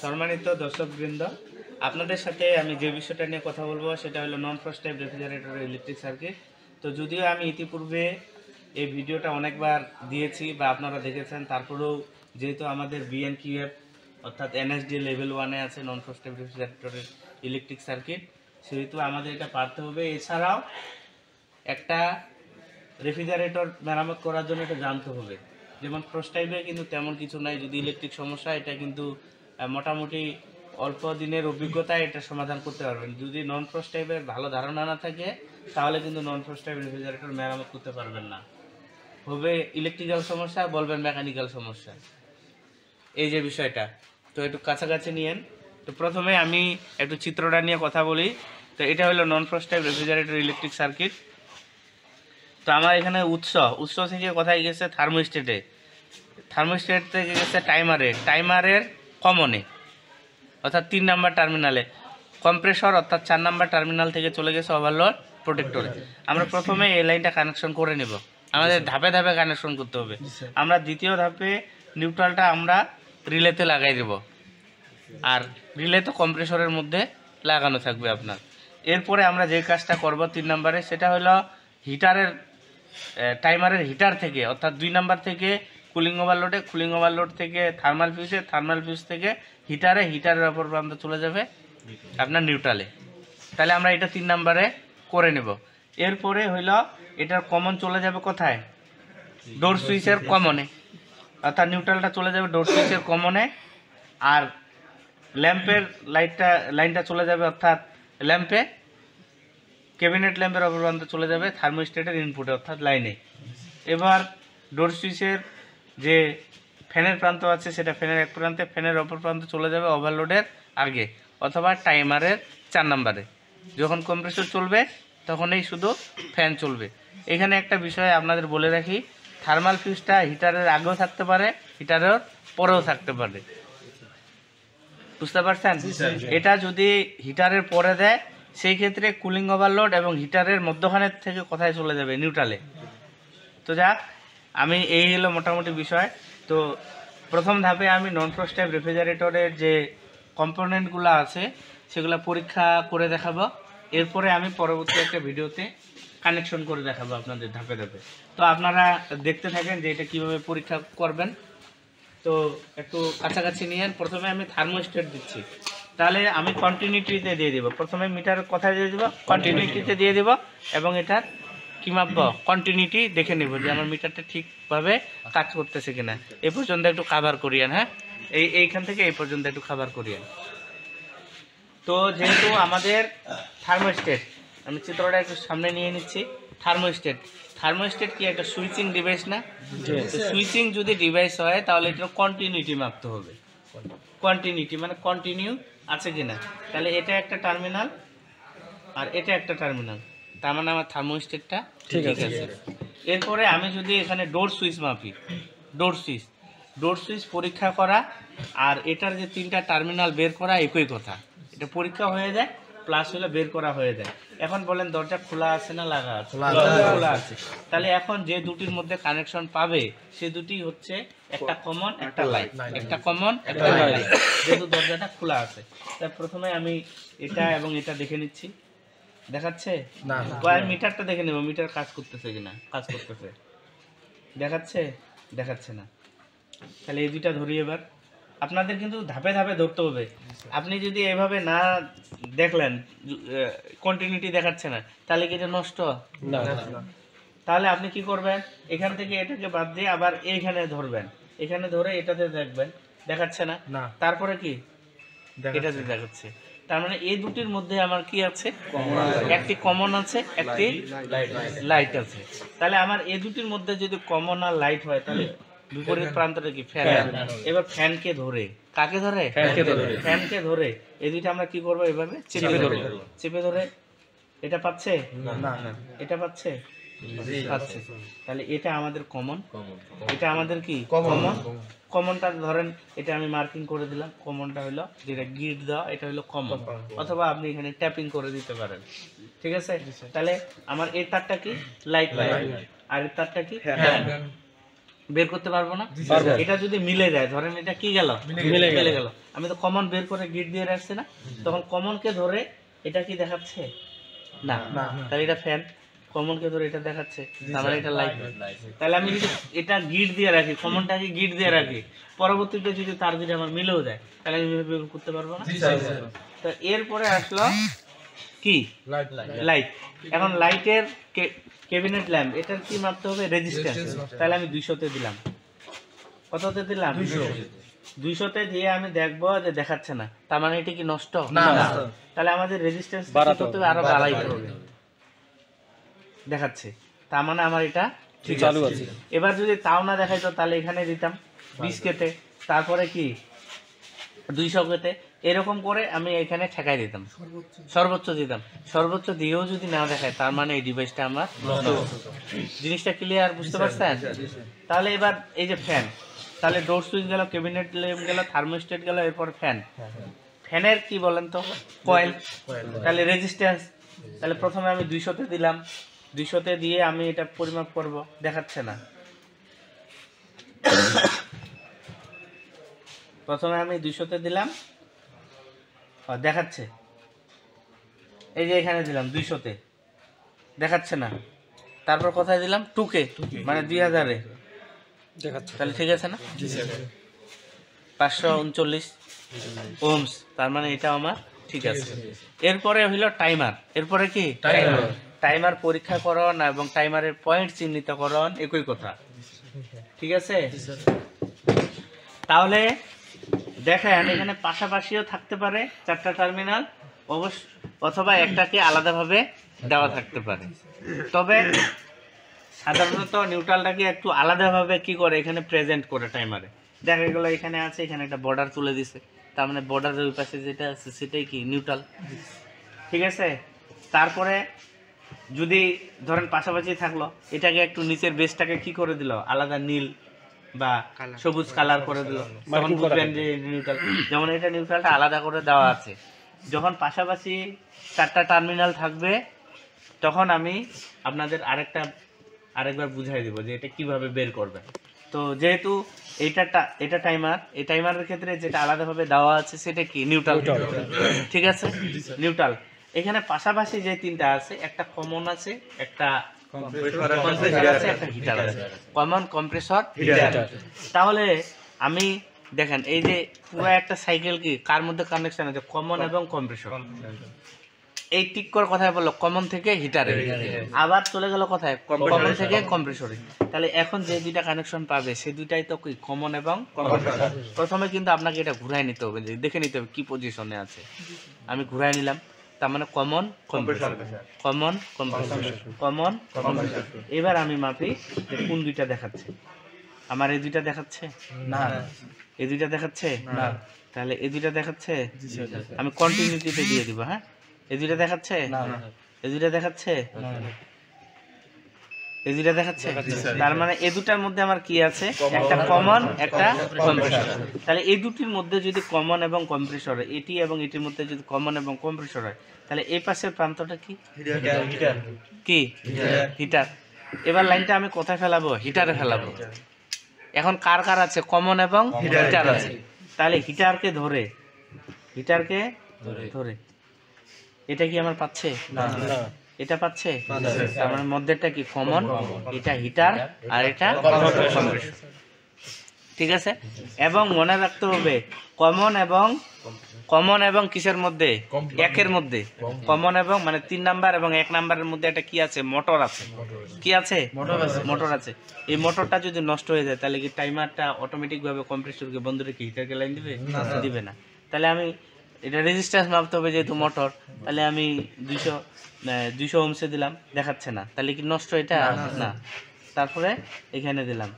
সম্মানিত দর্শকবৃন্দ, আপনাদের সাথে আমি যে বিষয়টা নিয়ে কথা বলবো সেটা হলো নন frost type refrigerator electric circuit. তো যদিও আমি ইতিপূর্বে এই ভিডিওটা অনেকবার দিয়েছি বা আপনারা দেখেছেন, তারপরেও যেহেতু আমাদের বিএনকিউএফ অর্থাৎ এনএসডি লেভেল 1-এ আছে নন ফ্রস্ট টাইপ রেফ্রিজারেটরের ইলেকট্রিক সার্কিট, সেহেতু আমাদের এটা পারতে হবে। এছাড়াও একটা রেফ্রিজারেটর মেরামত করার জন্য এটা জানতে হবে। যেমন ফ্রস্ট টাইপে কিন্তু তেমন কিছু নাই, যদি ইলেকট্রিক সমস্যা এটা কিন্তু মোটামুটি অল্প দিনের অভিজ্ঞতায় এটা সমাধান করতে পারবেন। যদি নন ফ্রস্ট টাইপের ভালো ধারণা না থাকে তাহলে কিন্তু নন ফ্রস্ট টাইপ রেফ্রিজারেটর মেরামত করতে পারবেন না। হবে ইলেকট্রিক্যাল সমস্যা, বলবেন মেকানিক্যাল সমস্যা, এই যে বিষয়টা। তো একটু কাছাকাছি নিয়েন। তো প্রথমে আমি একটু চিত্রটা নিয়ে কথা বলি। তো এটা হলো নন frost type refrigerator electric circuit. তো আমার এখানে উৎস থেকে কোথায় গেছে? থার্মোস্টেটে। থার্মোস্টেট থেকে গেছে টাইমারের কমনে অর্থাৎ 3 নাম্বার টার্মিনালে। কম্প্রেসর অর্থাৎ 4 নাম্বার টার্মিনাল থেকে চলে গেছে ওভারলোড প্রোটেক্টরে। আমরা প্রথমে এই লাইনটা কানেকশন করে নেব। আমাদের ধাপে ধাপে কানেকশন করতে হবে। আমরা দ্বিতীয় ধাপে নিউট্রালটা আমরা রিলেতে লাগাই দেব, আর রিলে তো কম্প্রেসরের মধ্যে লাগানো থাকবে আপনার। এরপরে আমরা যে কাজটা করব 3 নাম্বারে, সেটা হলো টাইমারের হিটার থেকে অর্থাৎ 2 নাম্বার থেকে কুলিং ওভারলোড থেকে থার্মাল ফিউজ থেকে হিটারের অপর প্রান্ত চলে যাবে আপনার নিউট্রালে। তাহলে আমরা এটা 3 নাম্বারে করে নেব। এরপরে হইল এটার কমন চলে যাবে কোথায়? ডোর সুইচের কমনে, অর্থাৎ নিউট্রালটা চলে যাবে ডোর সুইচের কমনে, আর ল্যাম্পের লাইনটা চলে যাবে অর্থাৎ ল্যাম্পে ক্যাবিনেট ল্যাম্পের অপর প্রান্ত চলে যাবে থার্মোস্টেটের ইনপুটে অর্থাৎ লাইনে। এবার ডোর সুইচের যে ফ্যানের প্রান্ত আছে সেটা ফ্যানের এক প্রান্তে, ফ্যানের অপর প্রান্তে চলে যাবে ওভারলোডের আগে অথবা টাইমারের 4 নাম্বারে। যখন কম্প্রেসর চলবে তখনই শুধু ফ্যান চলবে। এখানে একটা বিষয় আপনাদের বলে রাখি, থার্মাল ফিউজটা হিটারের আগেও থাকতে পারে, হিটারের পরেও থাকতে পারে। বুঝতে পারছেন? এটা যদি হিটারের পরে দেয় সেই ক্ষেত্রে কুলিং ওভারলোড এবং হিটারের মধ্যখানের থেকে কোথায় চলে যাবে? নিউট্রালে। তো যাক, আমি এই হলো মোটামুটি বিষয়। তো প্রথম ধাপে আমি নন ফ্রস্ট টাইপ রেফ্রিজারেটরের যে কম্পোনেন্টগুলো আছে সেগুলো পরীক্ষা করে দেখাবো। এরপরে আমি পরবর্তী একটা ভিডিওতে কানেকশন করে দেখাবো আপনাদের ধাপে ধাপে। তো আপনারা দেখতে থাকেন যে এটা কীভাবে পরীক্ষা করবেন। তো একটু কাছাকাছি নিয়ে প্রথমে আমি থার্মোস্টেট দিচ্ছি, তাহলে আমি কন্টিনিউটিতে দিয়ে দেবো। প্রথমে মিটার কোথায় দিয়ে দেবো? কন্টিনিউটিতে দিয়ে দেবো, এবং এটার কী মাপবো? কন্টিনিউটি দেখে নেব যে আমার মিটারটা ঠিকভাবে কাজ করতেছে কিনা। এই পর্যন্ত একটু কাভার করিয়েন। হ্যাঁ, এইখান থেকে এই পর্যন্ত একটু কাভার করিয়েন। তো যেহেতু আমাদের থার্মোস্টেট, আমি চিত্রটা একটু সামনে নিয়ে নিচ্ছি। থার্মোস্টেট কি একটা সুইচিং ডিভাইস না? সুইচিং যদি ডিভাইস হয় তাহলে এটা কন্টিনিউটি মাপতে হবে। কন্টিনিউটি মানে কন্টিনিউ আছে কিনা। তাহলে এটা একটা টার্মিনাল আর এটা একটা টার্মিনাল, তার মানে আমার থার্মোস্টেটটা ঠিক আছে। এরপরে আমি যদি এখানে ডোর সুইচ মাপি, ডোর সুইচ পরীক্ষা করা আর এটার যে 3টা টার্মিনাল বের করা একই কথা। এটা পরীক্ষা হয়ে যায় প্লাস হলে বের করা হয়ে যায়। এখন বলেন দরজা খোলা আছে না লাগা আছে? খোলা আছে। তাহলে এখন যে দুটির মধ্যে কানেকশন পাবে সে দুটি হচ্ছে একটা কমন একটা লাইট, একটা কমন একটা লাইট, যেহেতু দরজাটা খোলা আছে। তাই প্রথমে আমি এটা এবং এটা দেখে নিচ্ছি। দেখাচ্ছে না? মিটারটা দেখে নেব, মিটার কাজ করতেছে কিনা। কাজ করতেছে, দেখাচ্ছে না। তাহলে এই দুইটা ধরি। এবার আপনাদের কিন্তু ধাপে ধাপে ধরতে হবে। আপনি যদি এভাবে না দেখলেন, কন্টিনিউটি দেখাচ্ছে না, তাহলে কি এটা নষ্ট না? তাহলে আপনি কি করবেন? এখান থেকে এটাকে বাদ দিয়ে আবার এইখানে ধরবেন, এখানে ধরে এটাতে দেখবেন দেখাচ্ছে না, তারপরে কি এটাতে দেখাচ্ছে। তার মানে এই দুটির মধ্যে আমার কি আছে? একটি কমন আছে, একটি লাইট আছে। তাহলে আমার এই দুটির মধ্যে যদি কমন আর লাইট হয় তাহলে বিপরীত প্রান্তটা কি? ফ্যান। এবার ফ্যানকে ধরে, কাকে ধরে? ফ্যানকে ধরে এই দুইটা আমরা কি করবো? এভাবে চেপে ধরে এটা পাচ্ছে না, এটা পাচ্ছে। তাহলে এটা আমাদের কমন, এটা আমাদের কি কমনটা ধরেন এটা আমি মার্কিং করে দিলাম। কমনটা হলো যেটা গিট দেওয়া, এটা হলো কমন, অথবা আপনি এখানে ট্যাপিং করে দিতে পারেন। ঠিক আছে? তাহলে আমার এই তারটা কি? লাইট, আর এই তারটা কি? ফ্যান। বের করতে পারবো না? এটা যদি মিলে যায়, ধরেন এটা কি গেল, মিলে গেল, আমি তো কমন বের করে গিট দিয়ে রাখছি না, তখন কমনকে ধরে এটা কি দেখাচ্ছে না, তাহলে এটা ফ্যান, কমনকে ধরে এটা দেখাচ্ছে, তাহলে এটা লাইট। তাহলে আমি যদি এটা গিট দিয়ে রাখি, কমনটাকে গিট দিয়ে রাখি, পরবর্তীতে যদি তার যদি আমার মিলেও যায়, তাহলে আমি বের করতে পারবো না। তো এরপরে আসলো কি লাইট। এখন লাইটের ক্যাবিনেট ল্যাম্প, এটার কি মাপতে হবে? রেজিস্ট্যান্স। তাহলে আমি 200-তে দিলাম। কততে দিলাম? 200-তে দিয়ে আমি দেখবো যে দেখাচ্ছে না, তার মানে এটা কি নষ্ট না? তাহলে আমাদের রেজিস্ট্যান্স করতে হবে, আরো বাড়াইতে হবে, দেখাচ্ছে, তার মানে আমার এটা ঠিক চালু আছে। এবার যদি তাও না দেখাইতো তাহলে এখানে দিতাম 20K-তে, তারপরে কি 200K-তে, এরকম করে আমি এখানে ঠেকাই দিতাম, সর্বোচ্চ দিতাম। সর্বোচ্চ দিয়েও যদি না দেখায়, তার মানে এই ডিভাইসটা আমার জিনিসটা ক্লিয়ার, বুঝতে পারছেন? তাহলে এবার এই যে ফ্যান, তাহলে ডোর সুইচ গেল, ক্যাবিনেট ল্যাম্প গেল, থার্মোস্ট্যাট গেল, এরপর ফ্যান। ফ্যানের কি বলেন তো? কয়েল। তাহলে রেজিস্ট্যান্স, তাহলে প্রথমে আমি 200-তে দিলাম, 200-তে দিয়ে আমি এটা পরিমাপ করব, দেখাচ্ছে না। প্রথমে আমি 200-তে দিলাম, দেখাচ্ছে, এই যে এখানে দিলাম 200-তে, দেখাচ্ছে না। তারপর কোথায় দিলাম? 2K, মানে 2000-এ দেখাচ্ছে, তাহলে ঠিক আছে না? 539 ওহমস, তার মানে এটা আমার ঠিক আছে। এরপরে হইল টাইমার। এরপরে কি? টাইমার পরীক্ষাকরণ এবং টাইমারের পয়েন্ট চিহ্নিতকরণ একই কথা, ঠিক আছে? তাহলে দেখেন এখানে পাশাপাশিও থাকতে পারে 4টা টার্মিনাল, অথবা একটাকে আলাদাভাবে দেওয়া থাকতে পারে। তবে সাধারণত নিউট্রালটাকে একটু আলাদাভাবে কি করে, এখানে প্রেজেন্ট করে টাইমারে। দেখা গেলো এখানে আছে, এখানে একটা বর্ডার তুলে দিছে, তার মানে বর্ডারের ওই পাশে যেটা আছে সেটাই কি নিউট্রাল, ঠিক আছে? তারপরে যদি ধরেন পাশাপাশি থাকলো, এটাকে একটু নিচের বেসটাকে কি করে দিল, আলাদা নীল বা সবুজ কালার করে দিল, তখন বুঝবেন যে নিউট্রাল। যেমন এটা নিউট্রালটা আলাদা করে দেওয়া আছে। যখন পাশাপাশি 4টা টার্মিনাল থাকবে, তখন আমি আপনাদের আরেকবার বুঝাই দিব যে এটা কিভাবে বের করবেন। তো যেহেতু এটা টাইমার, এই টাইমারের ক্ষেত্রে যেটা আলাদাভাবে দেওয়া আছে সেটা কি নিউট্রাল, ঠিক আছে? নিউট্রাল। এখানে পাশাপাশি যে 3টা আছে, একটা কমন আছে, একটা কম্প্রেসর আছে, একটা হিটার আছে। Common, compressor, heater. তাহলে আমি দেখেন এই যে পুরো একটা সাইকেল কি কার মধ্যে কানেকশন আছে? কমন এবং কম্প্রেসর। এই ঠিক করে কথায় বললো কমন থেকে হিটারে, আবার চলে গেল কোথায়? কমন থেকে কম্প্রেসরে। তাহলে এখন যে দুইটা কানেকশন পাবে সে দুইটাই তো কি কমন এবং কম্প্রেসর। প্রথমে কিন্তু আপনাকে এটা ঘুরাই নিতে হবে, দেখে নিতে হবে কি পজিশনে আছে। আমি ঘুরাই নিলাম, তার মানে common compressor, common compressor, common compressor. এবার আমি মাপি যে কোন দুইটা দেখাচ্ছে। আমার এই দুইটা দেখাচ্ছে না, এই দুইটা দেখাচ্ছে না, তাহলে এই দুইটা দেখাচ্ছে, আমি কন্টিনিউটিতে দিয়ে দিব। হ্যাঁ, এই দুইটা দেখাচ্ছে না, এই দুইটা দেখাচ্ছে, এই দুইটা দেখাচ্ছে, তার মানে এই দুটার মধ্যে আমার কি আছে? একটা কমন, একটা কম্প্রেসর। তাহলে এই দুটির মধ্যে যদি কমন এবং কম্প্রেসর, এটি এবং এটির মধ্যে যদি কমন এবং কম্প্রেসর হয়, তাহলে এই পাশের প্রান্তটা কি? কি হিটার। এবার লাইনটা আমি কোথায় ফেলাবো? হিটারে ফেলাবো। এখন কার কার আছে? কমন এবং হিটার আছে। তাহলে হিটারকে ধরে, হিটারকে ধরে এটা কি আমার পাচ্ছে? না, এটা পাচ্ছে, তার মানে মধ্যেটা কি কমন, এটা হিটার আর এটা কম্প্রেসর, ঠিক আছে? এবং মনে রাখতে হবে কমন এবং কিসের মধ্যে? একের মধ্যে। কমন এবং মানে 3 নাম্বার এবং 1 নাম্বারের মধ্যে একটা কি আছে? মোটর আছে। কি আছে? মোটর আছে। এই মোটরটা যদি নষ্ট হয়ে যায় তাহলে কি টাইমারটা অটোমেটিক ভাবে কম্প্রেসরকে বন্ধ রেখে হিটারকে লাইন দিবে? দিবে না। তাহলে আমি এটা রেজিস্ট্যান্স মাপতে হবে, যেহেতু মোটর, তাহলে আমি 200 ওহমসে দিলাম, দেখাচ্ছে না, তাহলে কি নষ্ট এটা? না। তারপরে এখানে দিলাম,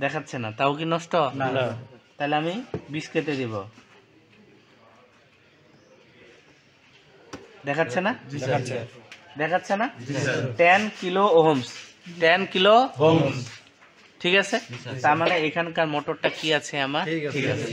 দেখাচ্ছে না, তাও কি নষ্ট? না। তাহলে আমি 20K-তে দিব, দেখাচ্ছে না? দেখাচ্ছে না? 10 কিলো ওহমস, 10 কিলো ওহমস, ঠিক আছে? তার মানে এখানকার মোটরটা কি আছে আমার? ঠিক আছে।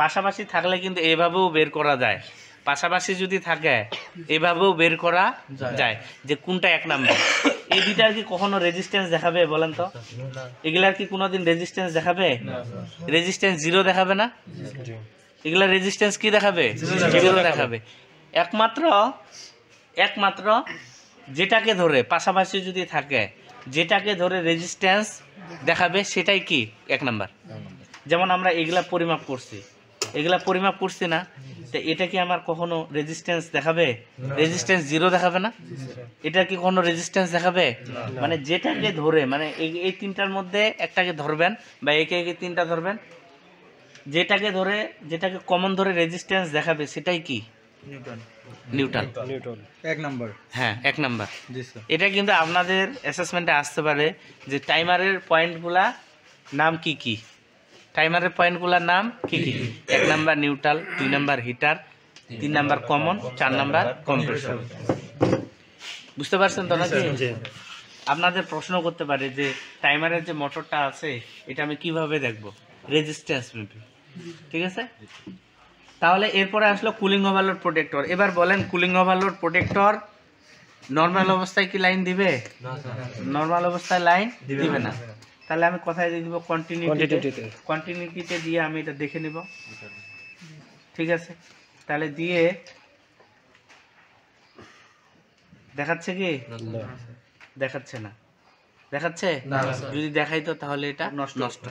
পাশাপাশি থাকলে কিন্তু এইভাবেও বের করা যায়। পাশাপাশি যদি থাকে এভাবেও বের করা যায় যে কোনটা 1 নাম্বার। এই দুইটার কি কখনো রেজিস্ট্যান্স দেখাবে বলেন তো? এগুলার কি কোনোদিন রেজিস্ট্যান্স দেখাবে? রেজিস্ট্যান্স 0 দেখাবে না? এগুলা রেজিস্ট্যান্স কি দেখাবে? 0 দেখাবে। একমাত্র যেটাকে ধরে পাশাপাশি যদি থাকে, যেটাকে ধরে রেজিস্ট্যান্স দেখাবে সেটাই কি 1 নাম্বার। যেমন আমরা এগুলা পরিমাপ করছি না, তো এটা কি আমার কখনো রেজিস্ট্যান্স দেখাবে? রেজিস্ট্যান্স 0 দেখাবে না? এটা কি কখনো রেজিস্ট্যান্স দেখাবে? মানে যেটাকে ধরে, মানে এই তিনটার মধ্যে একটাকে ধরবেন বা একে তিনটা ধরবেন, যেটাকে কমন ধরে রেজিস্ট্যান্স দেখাবে সেটাই কি? নিউট্রাল। 1 নাম্বার। হ্যাঁ, 1 নাম্বার। এটা কিন্তু আপনাদের অ্যাসেসমেন্টে আসতে পারে যে টাইমারের পয়েন্টগুলা নাম কি কি? টাইমারের পয়েন্টগুলোর নাম কি কি? 1 number neutral, 2 number heater, 3 number common, 4 number compressor. বুঝতে পারছেন তো নাকি? আপনাদের প্রশ্ন করতে পারে যে টাইমারের যে মোটরটা আছে এটা আমি কিভাবে দেখব? রেজিস্ট্যান্স মেপে। ঠিক আছে? তাহলে এরপরে আসলো কুলিং ওভারলোড প্রোটেক্টর। এবার বলেন কুলিং ওভারলোড প্রোটেক্টর নর্মাল অবস্থায় কি লাইন দিবে? নর্মাল অবস্থায় লাইন দিবে না। তাহলে আমি কোথায় দিয়ে দিব? কন্টিনিউটিতে দিয়ে আমি এটা দেখে নিব। ঠিক আছে, তাহলে দিয়ে দেখাচ্ছে কি? দেখাচ্ছে না। দেখাচ্ছে? যদি দেখাইতো তাহলে এটা নষ্ট।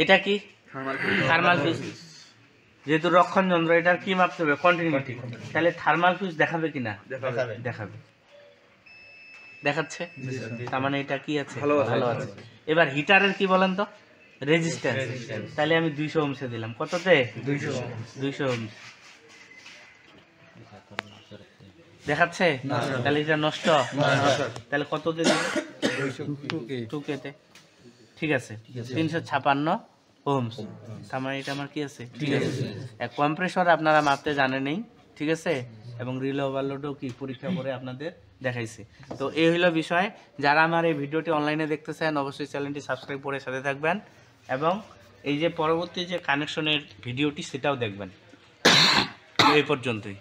এটা কি? Thermal fuse. যেহেতু রক্ষণ যন্ত্র, এটার কি মাপতে হবে? কন্টিনিউটি। তাহলে থার্মাল ফিউজ দেখাবে কিনা? দেখাবে। দেখাচ্ছে, তার মানে এটা কি আছে? ভালো আছে। এবার হিটারের কি বলেন তো? রেজিস্ট্যান্স। তাহলে আমি 200 ওহমসে দিলাম। কততে? 200 ওহমস। দেখাচ্ছে? তাহলে এটা নষ্ট। তাহলে কততে দিবে? 2K তে। ঠিক আছে, 356 ওহমস। তার মানে এটা আমার কি আছে? ঠিক আছে। কম্প্রেসর আপনারা মাপতে জানেনই, ঠিক আছে, এবং রিলে ওভারলোডও কি পরীক্ষা করে আপনাদের দেখাইছি। তো এই হলো বিষয়। যারা আমার এই ভিডিওটি অনলাইনে দেখতেছেন অবশ্যই চ্যানেলটি সাবস্ক্রাইব করে সাথে থাকবেন এবং এই যে পরবর্তী যে কানেকশনের ভিডিওটি সেটাও দেখবেন। এই পর্যন্তই।